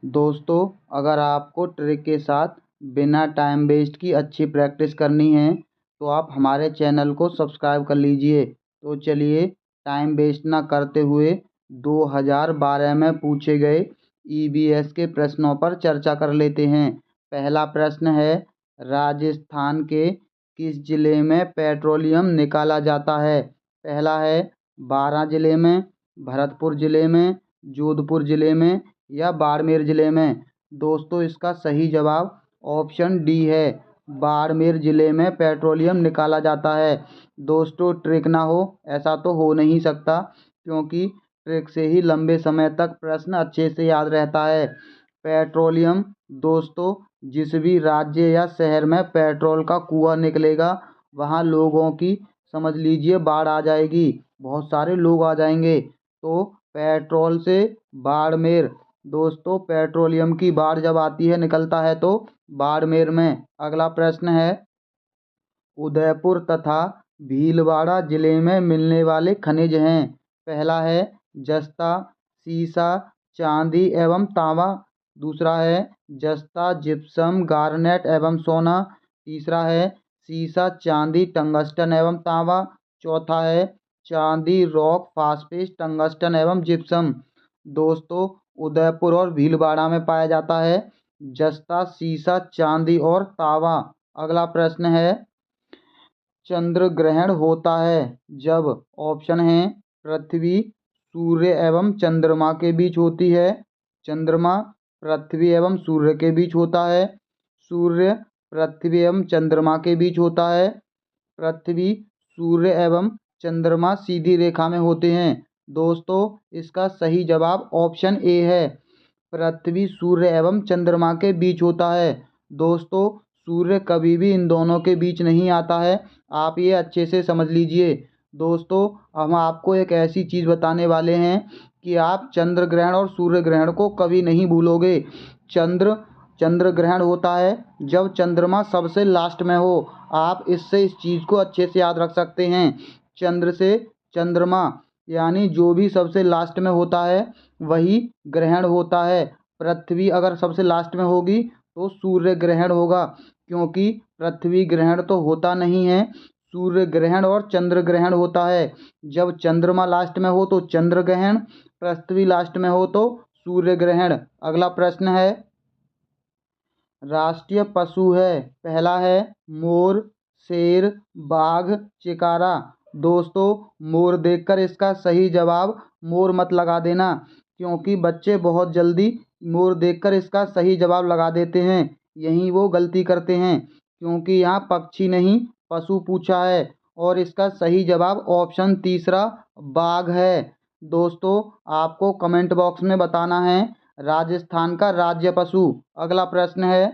दोस्तों, अगर आपको ट्रिक के साथ बिना टाइम वेस्ट की अच्छी प्रैक्टिस करनी है तो आप हमारे चैनल को सब्सक्राइब कर लीजिए। तो चलिए, टाइम वेस्ट ना करते हुए 2012 में पूछे गए ईवीएस के प्रश्नों पर चर्चा कर लेते हैं। पहला प्रश्न है, राजस्थान के किस जिले में पेट्रोलियम निकाला जाता है? पहला है बारां जिले में, भरतपुर जिले में, जोधपुर जिले में या बाड़मेर जिले में। दोस्तों, इसका सही जवाब ऑप्शन डी है, बाड़मेर जिले में पेट्रोलियम निकाला जाता है। दोस्तों, ट्रिक ना हो ऐसा तो हो नहीं सकता, क्योंकि ट्रिक से ही लंबे समय तक प्रश्न अच्छे से याद रहता है। पेट्रोलियम दोस्तों, जिस भी राज्य या शहर में पेट्रोल का कुआं निकलेगा वहाँ लोगों की समझ लीजिए बाढ़ आ जाएगी, बहुत सारे लोग आ जाएंगे। तो पेट्रोल से बाड़मेर, दोस्तों पेट्रोलियम की बाढ़ जब आती है निकलता है तो बाड़मेर में। अगला प्रश्न है, उदयपुर तथा भीलवाड़ा जिले में मिलने वाले खनिज हैं। पहला है जस्ता, सीसा, चांदी एवं तांबा। दूसरा है जस्ता, जिप्सम, गार्नेट एवं सोना। तीसरा है सीसा, चांदी, टंगस्टन एवं तांबा। चौथा है चांदी, रॉक, फास्फेट, टंगस्टन एवं जिप्सम। दोस्तों, उदयपुर और भीलवाड़ा में पाया जाता है जस्ता, सीसा, चांदी और तांबा। अगला प्रश्न है, चंद्र ग्रहण होता है जब? ऑप्शन है पृथ्वी, सूर्य एवं चंद्रमा के बीच होती है। चंद्रमा पृथ्वी एवं सूर्य के बीच होता है। सूर्य पृथ्वी एवं चंद्रमा के बीच होता है। पृथ्वी, सूर्य एवं चंद्रमा सीधी रेखा में होते हैं। दोस्तों, इसका सही जवाब ऑप्शन ए है, पृथ्वी, सूर्य एवं चंद्रमा के बीच होता है। दोस्तों, सूर्य कभी भी इन दोनों के बीच नहीं आता है, आप ये अच्छे से समझ लीजिए। दोस्तों, हम आपको एक ऐसी चीज़ बताने वाले हैं कि आप चंद्र ग्रहण और सूर्य ग्रहण को कभी नहीं भूलोगे। चंद्र ग्रहण होता है जब चंद्रमा सबसे लास्ट में हो। आप इससे इस चीज़ को अच्छे से याद रख सकते हैं, चंद्र से चंद्रमा यानी जो भी सबसे लास्ट में होता है वही ग्रहण होता है। पृथ्वी अगर सबसे लास्ट में होगी तो सूर्य ग्रहण होगा, क्योंकि पृथ्वी ग्रहण तो होता नहीं है, सूर्य ग्रहण और चंद्र ग्रहण होता है। जब चंद्रमा लास्ट में हो तो चंद्र ग्रहण, पृथ्वी लास्ट में हो तो सूर्य ग्रहण। अगला प्रश्न है, राष्ट्रीय पशु है। पहला है मोर, शेर, बाघ, चिकारा। दोस्तों, मोर देखकर इसका सही जवाब मोर मत लगा देना, क्योंकि बच्चे बहुत जल्दी मोर देखकर इसका सही जवाब लगा देते हैं, यहीं वो गलती करते हैं, क्योंकि यहाँ पक्षी नहीं पशु पूछा है और इसका सही जवाब ऑप्शन तीसरा बाघ है। दोस्तों, आपको कमेंट बॉक्स में बताना है राजस्थान का राज्य पशु। अगला प्रश्न है,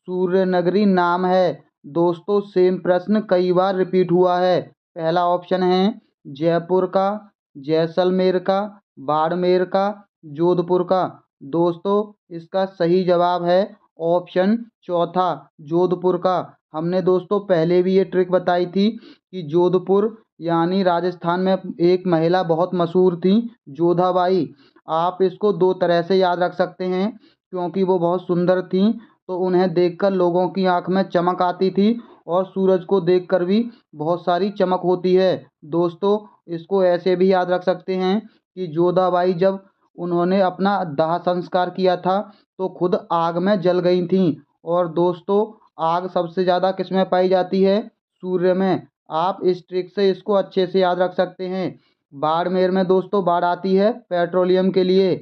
सूर्य नगरी नाम है। दोस्तों, सेम प्रश्न कई बार रिपीट हुआ है। पहला ऑप्शन है जयपुर का, जैसलमेर का, बाड़मेर का, जोधपुर का। दोस्तों, इसका सही जवाब है ऑप्शन चौथा, जोधपुर का। हमने दोस्तों पहले भी ये ट्रिक बताई थी कि जोधपुर यानी राजस्थान में एक महिला बहुत मशहूर थी, जोधाबाई। आप इसको दो तरह से याद रख सकते हैं, क्योंकि वो बहुत सुंदर थी तो उन्हें देखकर लोगों की आंख में चमक आती थी, और सूरज को देखकर भी बहुत सारी चमक होती है। दोस्तों, इसको ऐसे भी याद रख सकते हैं कि जोधाबाई जब उन्होंने अपना दाह संस्कार किया था तो खुद आग में जल गई थीं। और दोस्तों, आग सबसे ज़्यादा किस में पाई जाती है? सूर्य में। आप इस ट्रिक से इसको अच्छे से याद रख सकते हैं। बाड़मेर में दोस्तों बाढ़ आती है पेट्रोलियम के लिए।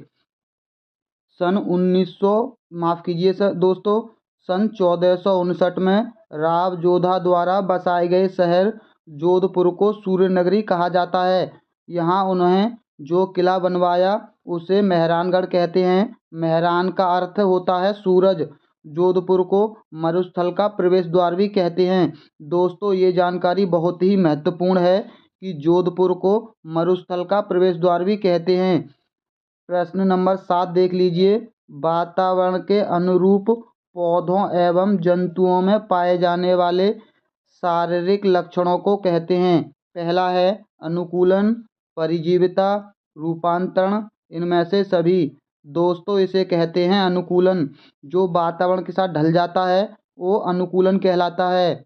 सन 1900 माफ़ कीजिए सर दोस्तों, सन 1459 में राव जोधा द्वारा बसाए गए शहर जोधपुर को सूर्य नगरी कहा जाता है। यहाँ उन्हें जो किला बनवाया उसे मेहरानगढ़ कहते हैं। मेहरान का अर्थ होता है सूरज। जोधपुर को मरुस्थल का प्रवेश द्वार भी कहते हैं। दोस्तों, ये जानकारी बहुत ही महत्वपूर्ण है कि जोधपुर को मरुस्थल का प्रवेश द्वार भी कहते हैं। प्रश्न नंबर 7 देख लीजिए, वातावरण के अनुरूप पौधों एवं जंतुओं में पाए जाने वाले शारीरिक लक्षणों को कहते हैं। पहला है अनुकूलन, परिजीविता, रूपांतरण, इनमें से सभी। दोस्तों इसे कहते हैं अनुकूलन। जो वातावरण के साथ ढल जाता है वो अनुकूलन कहलाता है।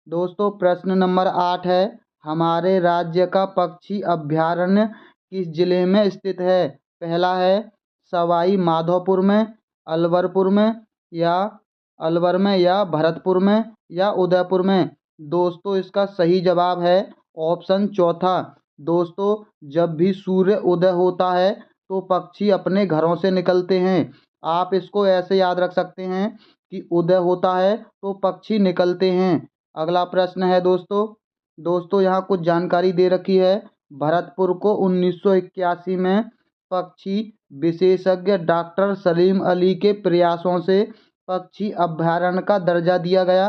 दोस्तों प्रश्न नंबर 8 है, हमारे राज्य का पक्षी अभयारण्य किस जिले में स्थित है? पहला है सवाई माधोपुर में, अलवरपुर में, या अलवर में, या भरतपुर में, या उदयपुर में। दोस्तों इसका सही जवाब है ऑप्शन चौथा। दोस्तों जब भी सूर्य उदय होता है तो पक्षी अपने घरों से निकलते हैं। आप इसको ऐसे याद रख सकते हैं कि उदय होता है तो पक्षी निकलते हैं। अगला प्रश्न है दोस्तों यहाँ कुछ जानकारी दे रखी है। भरतपुर को 1981 में पक्षी विशेषज्ञ डॉक्टर सलीम अली के प्रयासों से पक्षी अभयारण्य का दर्जा दिया गया।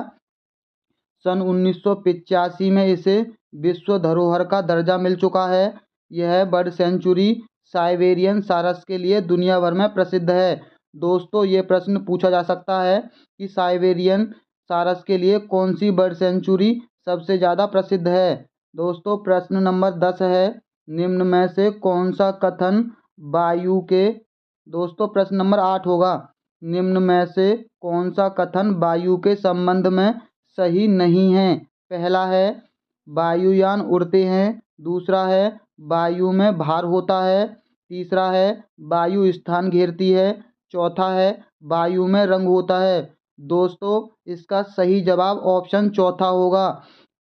सन 1985 में इसे विश्व धरोहर का दर्जा मिल चुका है। यह बर्ड सेंचुरी साइबेरियन सारस के लिए दुनिया भर में प्रसिद्ध है। दोस्तों ये प्रश्न पूछा जा सकता है कि साइबेरियन सारस के लिए कौन सी बर्ड सेंचुरी सबसे ज़्यादा प्रसिद्ध है। दोस्तों प्रश्न नंबर 10 है, निम्न में से कौन सा कथन वायु के दोस्तों प्रश्न नंबर 8 होगा। निम्न में से कौन सा कथन वायु के संबंध में सही नहीं है? पहला है वायुयान उड़ते हैं, दूसरा है वायु में भार होता है, तीसरा है वायु स्थान घेरती है, चौथा है वायु में रंग होता है। दोस्तों इसका सही जवाब ऑप्शन चौथा होगा,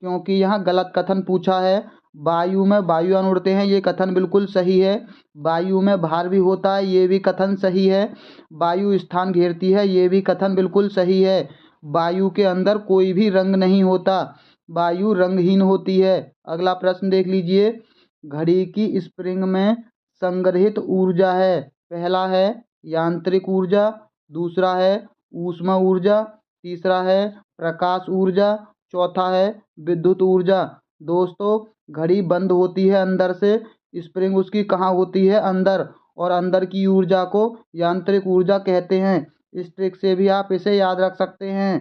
क्योंकि यहाँ गलत कथन पूछा है। वायु में वायुयान उड़ते हैं ये कथन बिल्कुल सही है। वायु में भार भी होता है ये भी कथन सही है। वायु स्थान घेरती है ये भी कथन बिल्कुल सही है। वायु के अंदर कोई भी रंग नहीं होता, वायु रंगहीन होती है। अगला प्रश्न देख लीजिए, घड़ी की स्प्रिंग में संग्रहित ऊर्जा है। पहला है यांत्रिक ऊर्जा, दूसरा है ऊष्मा ऊर्जा, तीसरा है प्रकाश ऊर्जा, चौथा है विद्युत ऊर्जा। दोस्तों घड़ी बंद होती है अंदर से, स्प्रिंग उसकी कहाँ होती है? अंदर, और अंदर की ऊर्जा को यांत्रिक ऊर्जा कहते हैं। इस ट्रिक से भी आप इसे याद रख सकते हैं।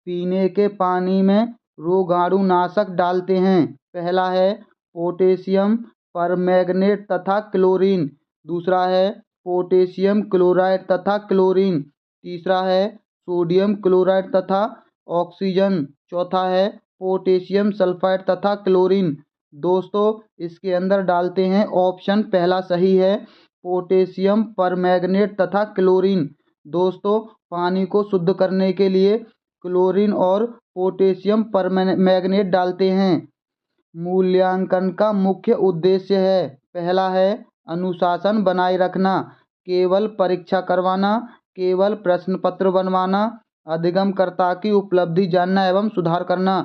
पीने के पानी में रोगाणुनाशक डालते हैं। पहला है पोटेशियम परमैंगनेट तथा क्लोरीन, दूसरा है पोटेशियम क्लोराइड तथा क्लोरीन, तीसरा है सोडियम क्लोराइड तथा ऑक्सीजन, चौथा है पोटेशियम सल्फाइड तथा क्लोरीन। दोस्तों इसके अंदर डालते हैं ऑप्शन पहला सही है, पोटेशियम परमैंगनेट तथा क्लोरीन। दोस्तों पानी को शुद्ध करने के लिए क्लोरीन और पोटेशियम परमैंगनेट डालते हैं। मूल्यांकन का मुख्य उद्देश्य है। पहला है अनुशासन बनाए रखना, केवल परीक्षा करवाना, केवल प्रश्न पत्र बनवाना, अधिगमकर्ता की उपलब्धि जानना एवं सुधार करना।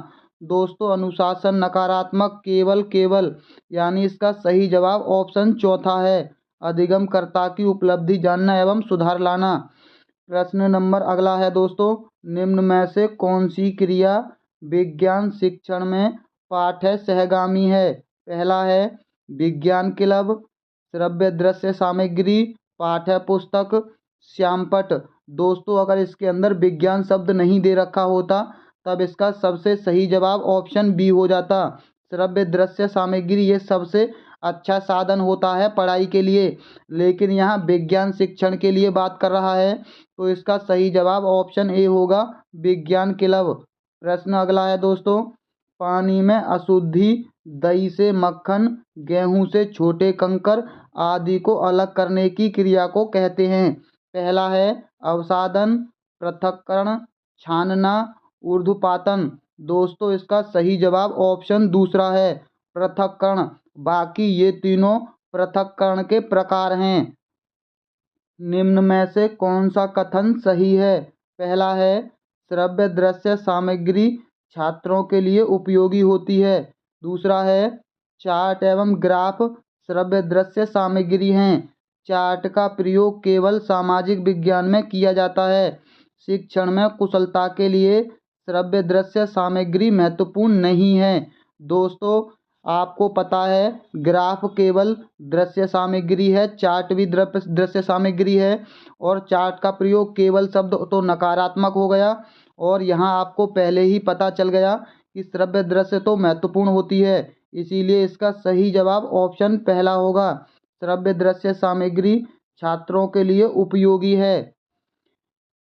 दोस्तों अनुशासन नकारात्मक, केवल यानी इसका सही जवाब ऑप्शन चौथा है, अधिगमकर्ता की उपलब्धि जानना एवं सुधार लाना। प्रश्न नंबर अगला है दोस्तों, निम्न में से कौन सी क्रिया विज्ञान शिक्षण में पाठ्य सहगामी है? पहला है विज्ञान क्लब, श्रव्य दृश्य सामग्री, पाठ्य पुस्तक, श्यामपट। दोस्तों अगर इसके अंदर विज्ञान शब्द नहीं दे रखा होता तब इसका सबसे सही जवाब ऑप्शन बी हो जाता। श्रव्य दृश्य सामग्री ये सबसे अच्छा साधन होता है पढ़ाई के लिए, लेकिन यहाँ विज्ञान शिक्षण के लिए बात कर रहा है तो इसका सही जवाब ऑप्शन ए होगा, विज्ञान क्लब। प्रश्न अगला है दोस्तों, पानी में अशुद्धि, दही से मक्खन, गेहूं से छोटे कंकर आदि को अलग करने की क्रिया को कहते हैं। पहला है अवसादन, पृथक्करण, छानना, ऊर्ध्वपातन। दोस्तों इसका सही जवाब ऑप्शन दूसरा है, पृथक्करण। बाकी ये तीनों पृथक्करण के प्रकार हैं। निम्न में से कौन सा कथन सही है? पहला है श्रव्य दृश्य सामग्री छात्रों के लिए उपयोगी होती है, दूसरा है चार्ट एवं ग्राफ श्रव्य दृश्य सामग्री हैं, चार्ट का प्रयोग केवल सामाजिक विज्ञान में किया जाता है, शिक्षण में कुशलता के लिए श्रव्य दृश्य सामग्री महत्वपूर्ण नहीं है। दोस्तों आपको पता है ग्राफ केवल दृश्य सामग्री है, चार्ट भी दृश्य सामग्री है, और चार्ट का प्रयोग केवल शब्द तो नकारात्मक हो गया, और यहाँ आपको पहले ही पता चल गया कि श्रव्य दृश्य तो महत्वपूर्ण होती है, इसीलिए इसका सही जवाब ऑप्शन पहला होगा, श्रव्य दृश्य सामग्री छात्रों के लिए उपयोगी है।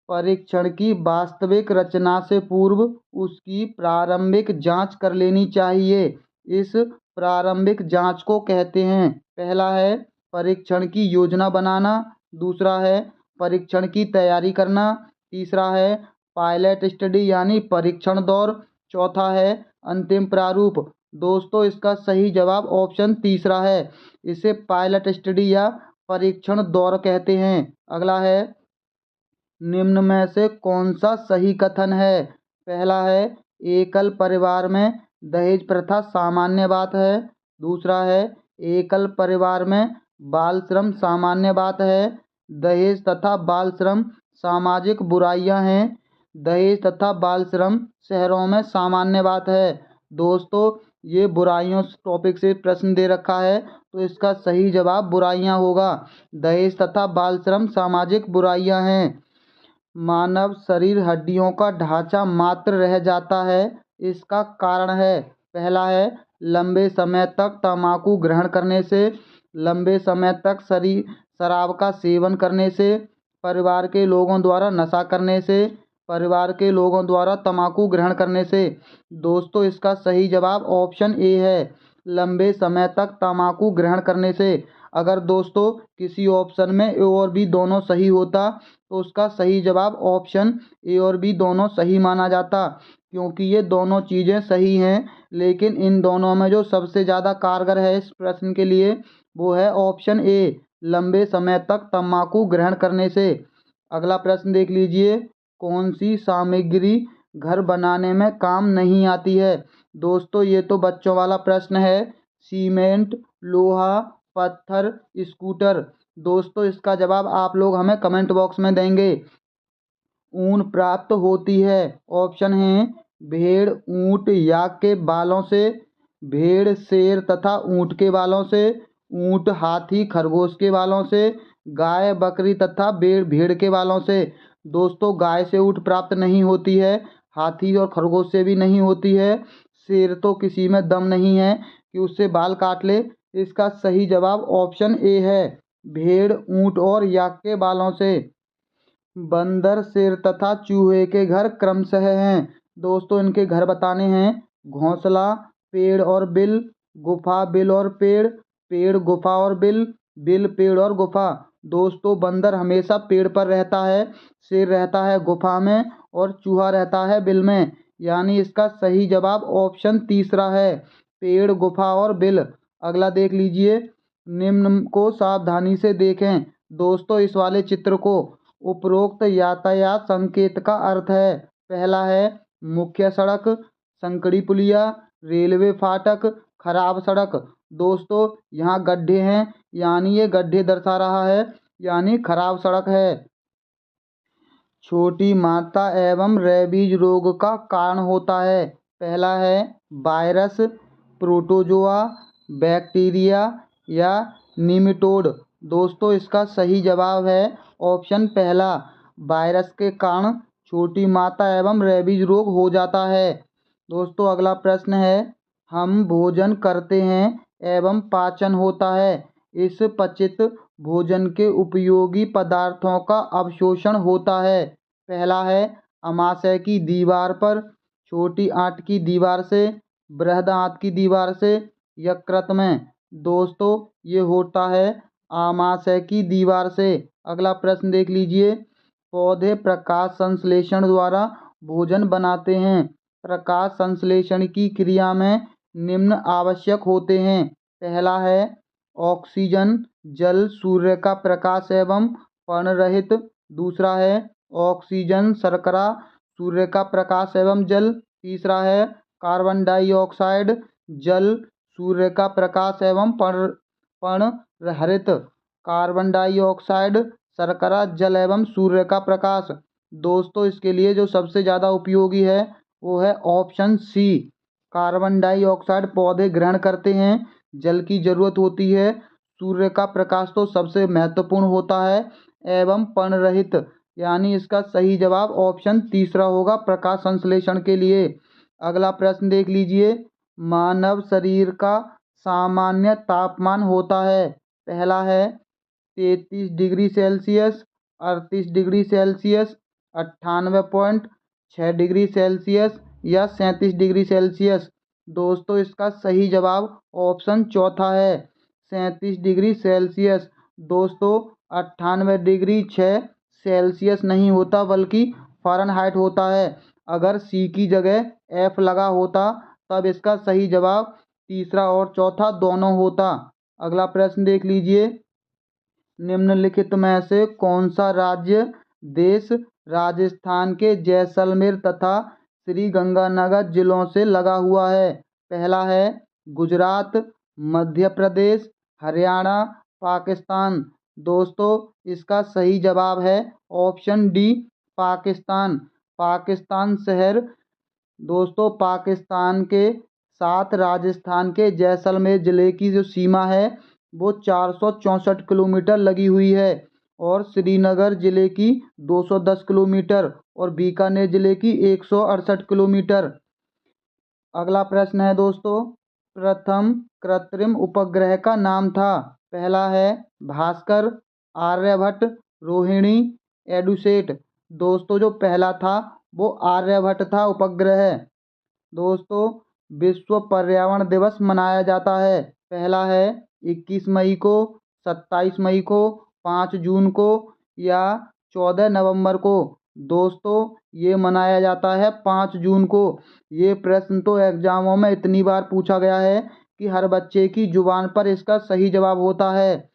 परीक्षण की वास्तविक रचना से पूर्व उसकी प्रारंभिक जांच कर लेनी चाहिए। इस प्रारंभिक जांच को कहते हैं, पहला है परीक्षण की योजना बनाना, दूसरा है परीक्षण की तैयारी करना, तीसरा है पायलट स्टडी यानी परीक्षण दौर, चौथा है अंतिम प्रारूप। दोस्तों इसका सही जवाब ऑप्शन तीसरा है। इसे पायलट स्टडी या परीक्षण दौर कहते हैं। अगला है निम्न में से कौन सा सही कथन है। पहला है एकल परिवार में दहेज प्रथा सामान्य बात है, दूसरा है एकल परिवार में बाल श्रम सामान्य बात है, दहेज तथा बाल श्रम सामाजिक बुराइयां हैं, दहेज तथा बाल श्रम शहरों में सामान्य बात है। दोस्तों ये बुराइयों टॉपिक से प्रश्न दे रखा है, तो इसका सही जवाब बुराइयां होगा। दहेज तथा बाल श्रम सामाजिक बुराइयां हैं। मानव शरीर हड्डियों का ढांचा मात्र रह जाता है, इसका कारण है, पहला है लंबे समय तक तंबाकू ग्रहण करने से, लंबे समय तक शराब का सेवन करने से, परिवार के लोगों द्वारा नशा करने से, परिवार के लोगों द्वारा तंबाकू ग्रहण करने से। दोस्तों इसका सही जवाब ऑप्शन ए है, लंबे समय तक तंबाकू ग्रहण करने से। अगर दोस्तों किसी ऑप्शन में ए और बी दोनों सही होता तो उसका सही जवाब ऑप्शन ए और बी दोनों सही माना जाता, क्योंकि ये दोनों चीज़ें सही हैं। लेकिन इन दोनों में जो सबसे ज़्यादा कारगर है इस प्रश्न के लिए वो है ऑप्शन ए, लंबे समय तक तंबाकू ग्रहण करने से। अगला प्रश्न देख लीजिए, कौन सी सामग्री घर बनाने में काम नहीं आती है। दोस्तों ये तो बच्चों वाला प्रश्न है, सीमेंट, लोहा, पत्थर, स्कूटर। दोस्तों इसका जवाब आप लोग हमें कमेंट बॉक्स में देंगे। ऊन प्राप्त होती है, ऑप्शन हैं भेड़, ऊंट, याक के बालों से, भेड़, शेर तथा ऊंट के बालों से, ऊंट, हाथी, खरगोश के बालों से, गाय, बकरी तथा भेड़ के बालों से। दोस्तों गाय से ऊँट प्राप्त नहीं होती है, हाथी और खरगोश से भी नहीं होती है, शेर तो किसी में दम नहीं है कि उससे बाल काट ले। इसका सही जवाब ऑप्शन ए है, भेड़, ऊंट और याक के बालों से। बंदर, शेर तथा चूहे के घर क्रमशः हैं। दोस्तों इनके घर बताने हैं, घोंसला, पेड़ और बिल, गुफा, बिल और पेड़, पेड़, गुफा और बिल, बिल, पेड़ और गुफा। दोस्तों बंदर हमेशा पेड़ पर रहता है, शेर रहता है गुफा में और चूहा रहता है बिल में, यानी इसका सही जवाब ऑप्शन तीसरा है, पेड़, गुफा और बिल। अगला देख लीजिए, निम्न को सावधानी से देखें। दोस्तों इस वाले चित्र को उपरोक्त यातायात संकेत का अर्थ है, पहला है मुख्य सड़क, संकड़ी पुलिया, रेलवे फाटक, खराब सड़क। दोस्तों यहाँ गड्ढे हैं, यानी ये गड्ढे दर्शा रहा है, यानी खराब सड़क है। छोटी मात्रा एवं रेबीज रोग का कारण होता है, पहला है वायरस, प्रोटोजोआ, बैक्टीरिया या निमेटोड। दोस्तों इसका सही जवाब है ऑप्शन पहला, वायरस के कारण छोटी मात्रा एवं रेबीज रोग हो जाता है। दोस्तों अगला प्रश्न है, हम भोजन करते हैं एवं पाचन होता है, इस पचित भोजन के उपयोगी पदार्थों का अवशोषण होता है, पहला है अमाशय की दीवार पर, छोटी आंत की दीवार से, बृहद आंत की दीवार से, यकृत में। दोस्तों ये होता है आमाशय की दीवार से। अगला प्रश्न देख लीजिए, पौधे प्रकाश संश्लेषण द्वारा भोजन बनाते हैं, प्रकाश संश्लेषण की क्रिया में निम्न आवश्यक होते हैं, पहला है ऑक्सीजन, जल, सूर्य का प्रकाश एवं पर्णरहित, दूसरा है ऑक्सीजन, शर्करा, सूर्य का प्रकाश एवं जल, तीसरा है कार्बन डाइऑक्साइड, जल, सूर्य का प्रकाश एवं पर्णरहित, कार्बन डाइऑक्साइड, शर्करा, जल एवं सूर्य का प्रकाश। दोस्तों इसके लिए जो सबसे ज़्यादा उपयोगी है वो है ऑप्शन सी, कार्बन डाइऑक्साइड पौधे ग्रहण करते हैं, जल की जरूरत होती है, सूर्य का प्रकाश तो सबसे महत्वपूर्ण होता है, एवं पर्णरहित, यानी इसका सही जवाब ऑप्शन तीसरा होगा प्रकाश संश्लेषण के लिए। अगला प्रश्न देख लीजिए, मानव शरीर का सामान्य तापमान होता है, पहला है 33 degree Celsius, 38 degree Celsius, 98.6 degree Celsius या 37 डिग्री सेल्सियस। दोस्तों इसका सही जवाब ऑप्शन चौथा है, 37 डिग्री सेल्सियस। दोस्तों 98.6 सेल्सियस नहीं होता बल्कि फ़ारेनहाइट होता है। अगर सी की जगह एफ लगा होता तब इसका सही जवाब तीसरा और चौथा दोनों होता। अगला प्रश्न देख लीजिए, निम्नलिखित में से कौन सा राज्य देश राजस्थान के जैसलमेर तथा श्री गंगानगर जिलों से लगा हुआ है? पहला है गुजरात, मध्य प्रदेश, हरियाणा, पाकिस्तान। दोस्तों इसका सही जवाब है ऑप्शन डी, पाकिस्तान। पाकिस्तान शहर दोस्तों पाकिस्तान के साथ राजस्थान के जैसलमेर ज़िले की जो सीमा है वो 464 किलोमीटर लगी हुई है और श्रीनगर ज़िले की 210 किलोमीटर और बीकानेर ज़िले की 168 किलोमीटर। अगला प्रश्न है दोस्तों, प्रथम कृत्रिम उपग्रह का नाम था? पहला है भास्कर, आर्यभट्ट, रोहिणी, एडुसेट। दोस्तों जो पहला था वो आर्यभट्ट था उपग्रह। दोस्तों विश्व पर्यावरण दिवस मनाया जाता है? पहला है 21 मई को, 27 मई को, 5 जून को या 14 नवंबर को। दोस्तों ये मनाया जाता है 5 जून को। ये प्रश्न तो एग्जामों में इतनी बार पूछा गया है कि हर बच्चे की जुबान पर इसका सही जवाब होता है।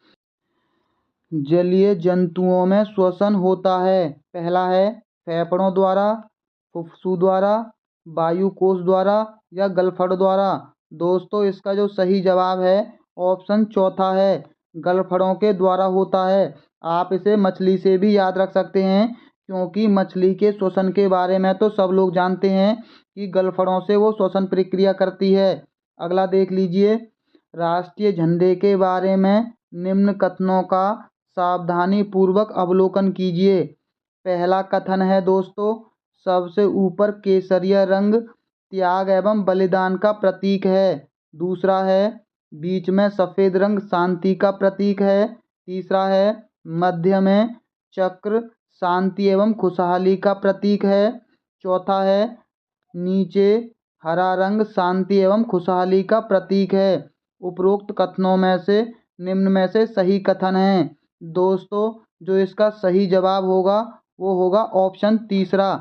जलीय जंतुओं में श्वसन होता है? पहला है फेफड़ों द्वारा, फुफ्फुसों द्वारा, वायु कोश द्वारा या गलफड़ द्वारा। दोस्तों इसका जो सही जवाब है ऑप्शन चौथा है, गलफड़ों के द्वारा होता है। आप इसे मछली से भी याद रख सकते हैं क्योंकि मछली के श्वसन के बारे में तो सब लोग जानते हैं कि गलफड़ों से वो श्वसन प्रक्रिया करती है। अगला देख लीजिए, राष्ट्रीय झंडे के बारे में निम्न कथनों का सावधानी पूर्वक अवलोकन कीजिए। पहला कथन है दोस्तों, सबसे ऊपर केसरिया रंग त्याग एवं बलिदान का प्रतीक है। दूसरा है बीच में सफ़ेद रंग शांति का प्रतीक है। तीसरा है मध्य में चक्र शांति एवं खुशहाली का प्रतीक है। चौथा है नीचे हरा रंग शांति एवं खुशहाली का प्रतीक है। उपरोक्त कथनों में से निम्न में से सही कथन है। दोस्तों जो इसका सही जवाब होगा वो होगा ऑप्शन तीसरा,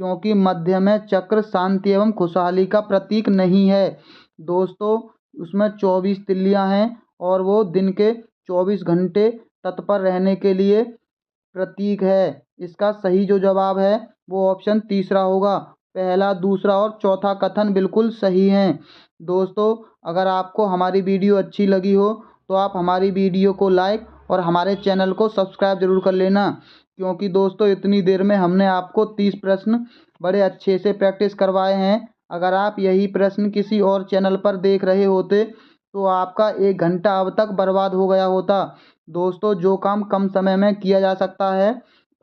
क्योंकि मध्य में चक्र शांति एवं खुशहाली का प्रतीक नहीं है। दोस्तों उसमें 24 तिल्लियाँ हैं और वो दिन के 24 घंटे तत्पर रहने के लिए प्रतीक है। इसका सही जो जवाब है वो ऑप्शन तीसरा होगा। पहला, दूसरा और चौथा कथन बिल्कुल सही हैं। दोस्तों अगर आपको हमारी वीडियो अच्छी लगी हो तो आप हमारी वीडियो को लाइक और हमारे चैनल को सब्सक्राइब ज़रूर कर लेना, क्योंकि दोस्तों इतनी देर में हमने आपको 30 प्रश्न बड़े अच्छे से प्रैक्टिस करवाए हैं। अगर आप यही प्रश्न किसी और चैनल पर देख रहे होते तो आपका 1 घंटा अब तक बर्बाद हो गया होता। दोस्तों जो काम कम समय में किया जा सकता है,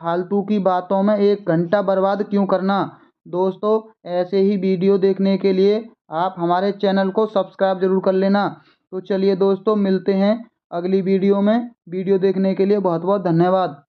फालतू की बातों में 1 घंटा बर्बाद क्यों करना। दोस्तों ऐसे ही वीडियो देखने के लिए आप हमारे चैनल को सब्सक्राइब ज़रूर कर लेना। तो चलिए दोस्तों मिलते हैं अगली वीडियो में। वीडियो देखने के लिए बहुत बहुत धन्यवाद।